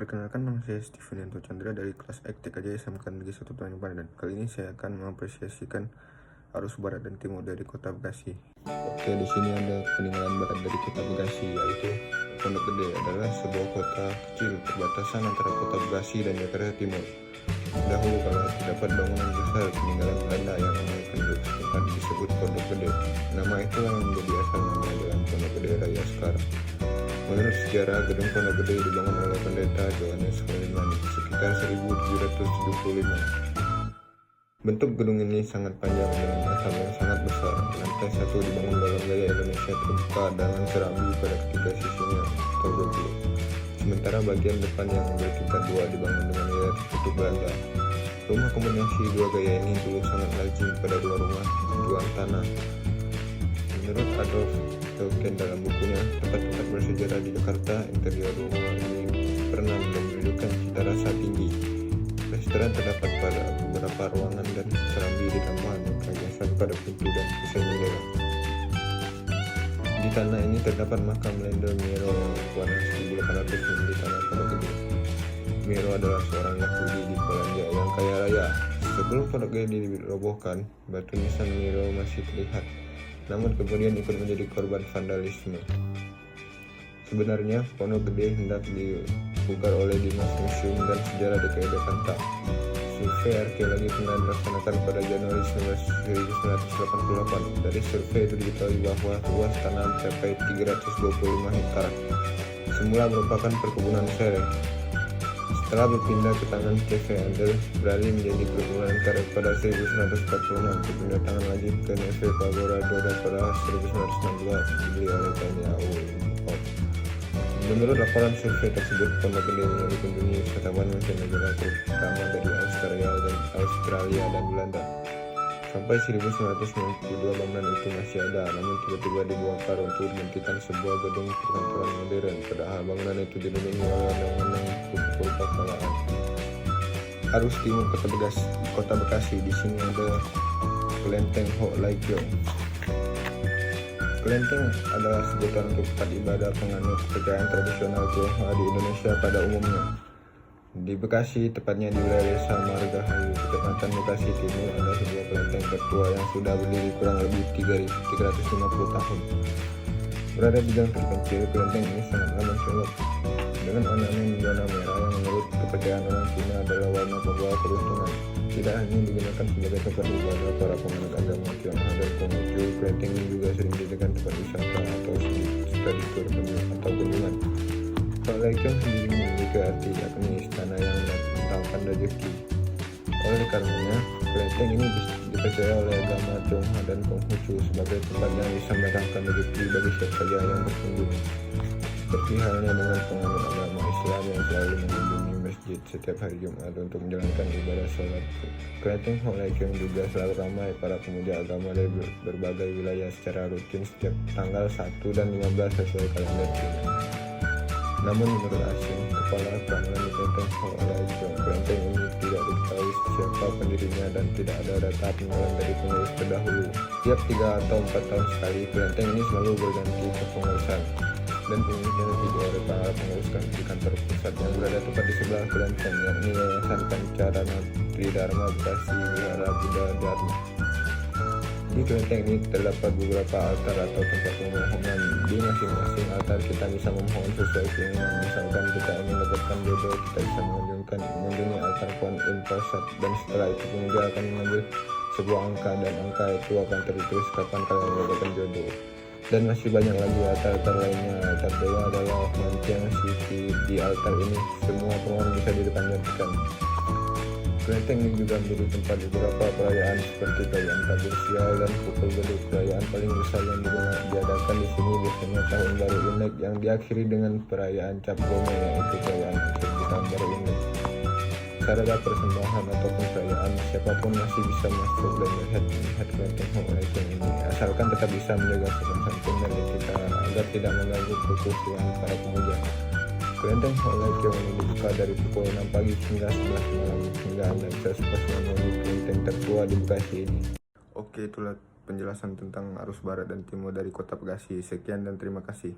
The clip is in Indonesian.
Perkenalkan, nama saya Steven Yanto Chandra dari kelas TKJ SMK Negeri 1 Tanjung. Kali ini saya akan mengapresiasikan arus barat dan timur dari Kota Bekasi. Oke, di sini ada peninggalan barat dari Kota Bekasi, yaitu Pondok Gede adalah sebuah kota kecil perbatasan antara Kota Bekasi dan Jakarta Timur. Dahulu kala terdapat bangunan besar peninggalan Belanda yang ramai penduduk tempat disebut Pondok Gede. Nama itulah yang menjadi asal nama Jalan Pondok Gede Raya sekarang. Menurut sejarah, gedung Pondok Gede dibangun oleh Pendeta Johannes Hoenemann sekitar 1775. Bentuk gedung ini sangat panjang dengan atap yang sangat besar. Lantai 1 dibangun dalam gaya Indonesia terbuka dengan serambi pada ketiga sisinya terbelah. Sementara bagian depan yang bertingkat 2 dibangun dengan gaya tertutup Belanda. Rumah kombinasi dua gaya ini dulu sangat lazim pada dua rumah jual tanah. Menurut Adolf Tolkien dalam bukunya Tempat-tempat Bersejarah di Jakarta, interior rumah ini pernah menunjukkan cita rasa tinggi. Restoran terdapat pada beberapa ruangan dan serambi ditambah perhiasan pada pintu dan kusai jendela. Di tanah ini terdapat makam Lender Miro yang berwarna 1800 di tanah Pondok Gede. Miro adalah seorang Yahudi di Polandia yang kaya raya. Sebelum Pondok Gede dirobohkan, batu nisan Miro masih terlihat, namun kemudian ikut menjadi korban vandalisme. Sebenarnya Pondok Gede hendak dipugar oleh Dinas Museum dan Sejarah DKI Jakarta. Survei arkeologi pernah dilaksanakan pada Januari 1988. Dari survei itu diketahui bahwa luas tanah mencapai 325 hektar. Semula merupakan perkebunan sereh. Setelah berpindah ke tangan CV Adel, beralih menjadi perkebunan karet pada 1946, berpindah tangan lagi ke Neve Pagorado dan pada 1916 dibeli oleh TNI AU. Menurut laporan survei tersebut, Pondok Gede mulai dikunjungi wisatawan mancanegara terutama dari Australia dan Belanda. Sampai 1992 bangunan itu masih ada, namun tiba-tiba dibongkar untuk menghentikan sebuah gedung perkantoran modern. Padahal bangunan itu dilindungi oleh undang-undang hukum kekelolaan. Arus timur Kota Bekasi, di sini ada Kelenteng Ho Lai Kiong. Kelenteng adalah sebutan untuk tempat ibadah penganut kepercayaan tradisional Tionghoa di Indonesia pada umumnya. Di Bekasi, tepatnya di wilayah Desa Margahayu, Kecamatan Bekasi Timur, ada sebuah kelenteng tertua yang sudah berdiri kurang lebih 350 tahun. Berada di gang terpencil, kelenteng ini sangatlah mencolok dengan ornamen warna merah yang menurut kepercayaan orang Cina adalah warna pembawa keberuntungan. Tidak hanya digunakan sebagai tempat ibadah para penganut agama Tionghoa dan Konghucu, kelenteng ini juga sering dijadikan tempat wisata atau studi tur atau kunjungan. Ho Lai Kiong sendiri memiliki arti yakni istana yang mendatangkan rezeki. Oleh karenanya, kelenteng ini dipercaya oleh agama Tionghoa dan Konghucu sebagai tempat yang bisa mendatangkan rezeki bagi siapa saja yang berkunjung. Seperti halnya dengan penganut agama Islam yang selalu mengunjungi masjid setiap hari Jumat untuk menjalankan ibadah sholat. Kelenteng Ho Lai Kiong juga selalu ramai para pemuja agama dari berbagai wilayah secara rutin setiap tanggal 1 dan 15 sesuai kalender Cina. Namun menurut Asyik, kepala keamanan di Kelenteng Ho Lai Kiong, kelenteng ini tidak diketahui siapa pendirinya dan tidak ada data pengenalan dari pengurus terdahulu. Tiap 3 atau 4 tahun sekali, kelenteng ini selalu berganti kepengurusan dan pemiliknya diisi oleh para pengurus di kantor pusat yang berada tepat di sebelah kelenteng, yakni Yayasan Pancarana Tridharma Bekasi Wihara Buddha Dharma. Di kelenteng ini terdapat beberapa altar atau tempat pemohonan. Di masing-masing altar kita bisa memohon sesuai keinginan. Misalkan kita ingin mendapatkan jodoh, kita bisa mengunjungi altar Kuan Yin Prasad, dan setelah itu pemuja akan mengambil sebuah angka dan angka itu akan tertulis kapan kalian mendapatkan jodoh. Dan masih banyak lagi altar-altar lainnya. Altar dewa adalah Mantiang Siti. Di altar ini semua pemohon bisa dipanjatkan. Kelenteng ini juga menjadi tempat beberapa perayaan seperti perayaan tabur sial dan pukul beduk. Perayaan paling besar yang diadakan di sini biasanya Tahun Baru Imlek yang diakhiri dengan perayaan Cap Gome, yaitu perayaan akhir di Tahun Baru Imlek. Sarana persembahan ataupun perayaan, siapapun masih bisa masuk dan melihat kelenteng Ho Lai Kiong ini, asalkan tetap bisa menjaga sopan santun dan etika agar tidak mengganggu kekhusyuan para pemuja. Kelenteng Ho Lai Kiong ini dibuka dari pukul 6 pagi hingga 11 malam, hingga Anda bisa sepuasnya menuju kelenteng tertua di Bekasi ini. Oke, itulah penjelasan tentang arus barat dan timur dari Kota Bekasi. Sekian dan terima kasih.